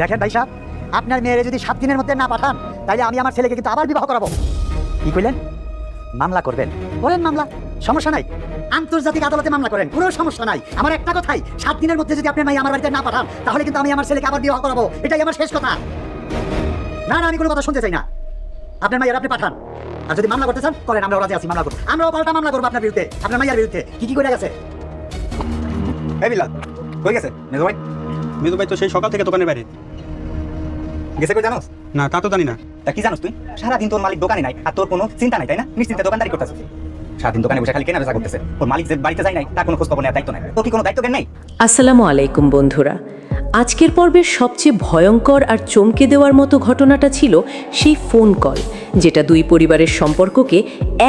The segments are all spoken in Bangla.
দেখেন ভাই সাহেব, আপনার মেয়েরে যদি 7 দিনের মধ্যে না পাঠান তাহলে আমি আমার ছেলেকে কিন্তু আবার বিবাহ করাবো। কি কইলেন? মামলা করবেন? করেন মামলা, সমস্যা নাই। আন্তর্জাতিক আদালতে মামলা করেন, কোনো সমস্যা নাই। আমার একটা কথাই, 7 দিনের মধ্যে যদি আপনার মেয়ে আমার বাড়িতে না পাঠান তাহলে কিন্তু আমি আমার ছেলেকে আবার বিবাহ করাবো। এটাই আমার শেষ কথা। না না, আমি কোনো কথা শুনতে চাই না। আপনার মাইয়ার আপনি পাঠান, আর যদি মামলা করতে চান করেন, আমরা রাজি আছি, মামলা করবো। আমরাও পাল্টা মামলা করবো আপনার বিরুদ্ধে, আপনার মাইয়ার বিরুদ্ধে। কি করে গেছে? এই বিলাল কই গেছে মেজো ভাই? মেজো ভাই তো সেই সকাল থেকে দোকানের বাইরে গেছে। কই জানোস? না তা তো জানি না। তা কি জানোস তুই? সারাদিন তোর মালিক দোকানে নাই আর তোর কোনো চিন্তা নাই, তাই না? নিশ্চিন্তে দোকানদারি করতেছিস। সারাদিন দোকানে বসে খালি কেনা বেচা করতেছে। তোর মালিক যে বাড়িতে যায় নাই তার কোনো খোঁজ খবর নেওয়ার দায়িত্ব নাই। তোর কি কোনো দায়িত্ব জ্ঞান নাই? আসসালামু আলাইকুম বন্ধুরা। আজকের পর্বের সবচেয়ে ভয়ঙ্কর আর চমকে দেওয়ার মতো ঘটনাটা ছিল সেই ফোন কল, যেটা দুই পরিবারের সম্পর্ককে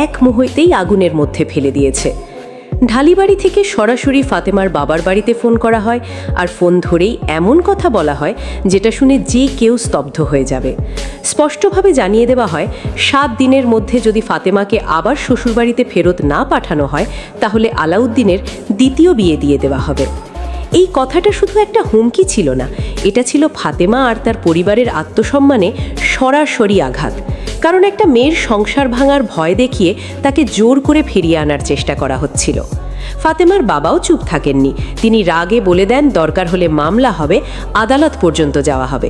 এক মুহূর্তেই আগুনের মধ্যে ফেলে দিয়েছে। ঢালিবাড়ি থেকে সরাসরি ফাতেমার বাবার বাড়িতে ফোন করা হয়, আর ফোন ধরেই এমন কথা বলা হয় যেটা শুনে যে কেউ স্তব্ধ হয়ে যাবে। স্পষ্টভাবে জানিয়ে দেওয়া হয় 7 দিনের মধ্যে যদি ফাতেমাকে আবার শ্বশুরবাড়িতে ফেরত না পাঠানো হয় তাহলে আলাউদ্দিনের দ্বিতীয় বিয়ে দিয়ে দেওয়া হবে। এই কথাটা শুধু একটা হুমকি ছিল না, এটা ছিল ফাতেমা আর তার পরিবারের আত্মসম্মানে সরাসরি আঘাত। কারণ একটা মেয়ের সংসার ভাঙার ভয় দেখিয়ে তাকে জোর করে ফিরিয়ে আনার চেষ্টা করা হচ্ছিল। ফাতেমার বাবাও চুপ থাকেননি, তিনি রাগে বলে দেন দরকার হলে মামলা হবে, আদালত পর্যন্ত যাওয়া হবে।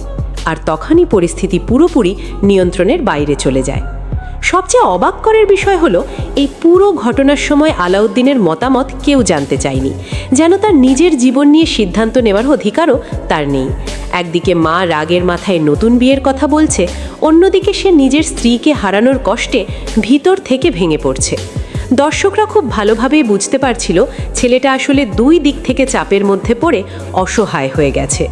আর তখনই পরিস্থিতি পুরোপুরি নিয়ন্ত্রণের বাইরে চলে যায়। সবচেয়ে অবাক করার বিষয় হলো, এই পুরো ঘটনার সময় আলাউদ্দিনের মতামত কেউ জানতে চায়নি, যেন তার নিজের জীবন নিয়ে সিদ্ধান্ত নেওয়ার অধিকারও তার নেই। একদিকে মা রাগের মাথায় নতুন বিয়ের কথা বলছে, অন্যদিকে সে নিজের স্ত্রীকে হারানোর কষ্টে ভিতর থেকে ভেঙে পড়ছে। দর্শকরা খুব ভালোভাবেই বুঝতে পারছিল ছেলেটা আসলে দুই দিক থেকে চাপের মধ্যে পড়ে অসহায় হয়ে গেছে।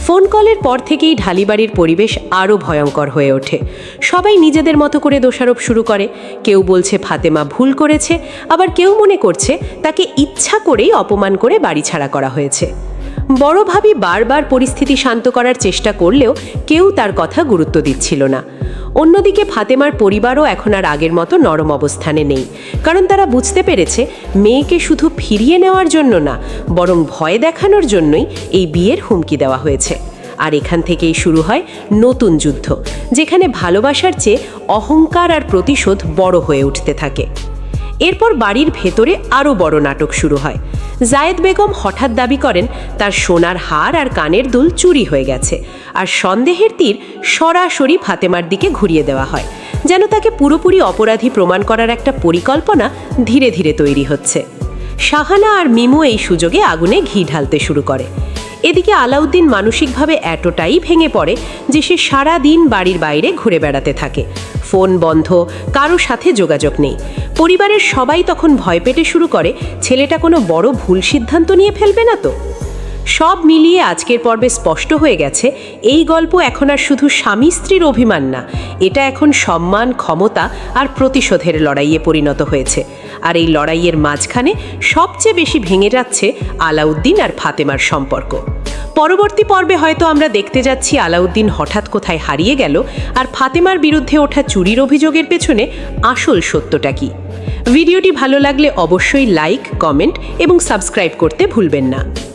ফোন কলের পর থেকেই ঢালিবাড়ির পরিবেশ আরও ভয়ঙ্কর হয়ে ওঠে। সবাই নিজেদের মতো করে দোষারোপ শুরু করে। কেউ বলছে ফাতেমা ভুল করেছে, আবার কেউ মনে করছে তাকে ইচ্ছা করেই অপমান করে বাড়ি ছাড়া করা হয়েছে। বড় ভাবি বারবার পরিস্থিতি শান্ত করার চেষ্টা করলেও কেউ তার কথা গুরুত্ব দিচ্ছিল না। অন্যদিকে ফাতেমার পরিবারও এখন আর আগের মতো নরম অবস্থানে নেই, কারণ তারা বুঝতে পেরেছে মেয়েকে শুধু ফিরিয়ে নেওয়ার জন্য না, বরং ভয় দেখানোর জন্যই এই বিয়ের হুমকি দেওয়া হয়েছে। আর এখান থেকেই শুরু হয় নতুন যুদ্ধ, যেখানে ভালোবাসার চেয়ে অহংকার আর প্রতিশোধ বড় হয়ে উঠতে থাকে। এরপর বাড়ির ভেতরে আরও বড় নাটক শুরু হয়। জায়েদ বেগম হঠাৎ দাবি করেন তার সোনার হার আর কানের দুল চুরি হয়ে গেছে, আর সন্দেহের তীর সরাসরি ফাতেমার দিকে ঘুরিয়ে দেওয়া হয়, যেন তাকে পুরোপুরি অপরাধী প্রমাণ করার একটা পরিকল্পনা ধীরে ধীরে তৈরি হচ্ছে। শাহানা আর মিমু এই সুযোগে আগুনে ঘি ঢালতে শুরু করে। এদিকে আলাউদ্দিন মানসিকভাবে এতটাই ভেঙে পড়ে যে সে সারা দিন বাড়ির বাইরে ঘুরে বেড়াতে থাকে। ফোন বন্ধ, কারো সাথে যোগাযোগ নেই। পরিবারের সবাই তখন ভয় পেতে শুরু করে ছেলেটা কোনো বড় ভুল সিদ্ধান্ত নিয়ে ফেলবে না তো। সব মিলিয়ে আজকের পর্বে স্পষ্ট হয়ে গেছে এই গল্প এখন আর শুধু স্বামী স্ত্রীর অভিমান না, এটা এখন সম্মান, ক্ষমতা আর প্রতিশোধের লড়াইয়ে পরিণত হয়েছে। আর এই লড়াইয়ের মাঝখানে সবচেয়ে বেশি ভেঙে যাচ্ছে আলাউদ্দিন আর ফাতেমার সম্পর্ক। পরবর্তী পর্বে হয়তো আমরা দেখতে যাচ্ছি আলাউদ্দিন হঠাৎ কোথায় হারিয়ে গেল, আর ফাতেমার বিরুদ্ধে ওঠা চুরির অভিযোগের পেছনে আসল সত্যটা কি। ভিডিওটি ভালো লাগলে অবশ্যই লাইক, কমেন্ট এবং সাবস্ক্রাইব করতে ভুলবেন না।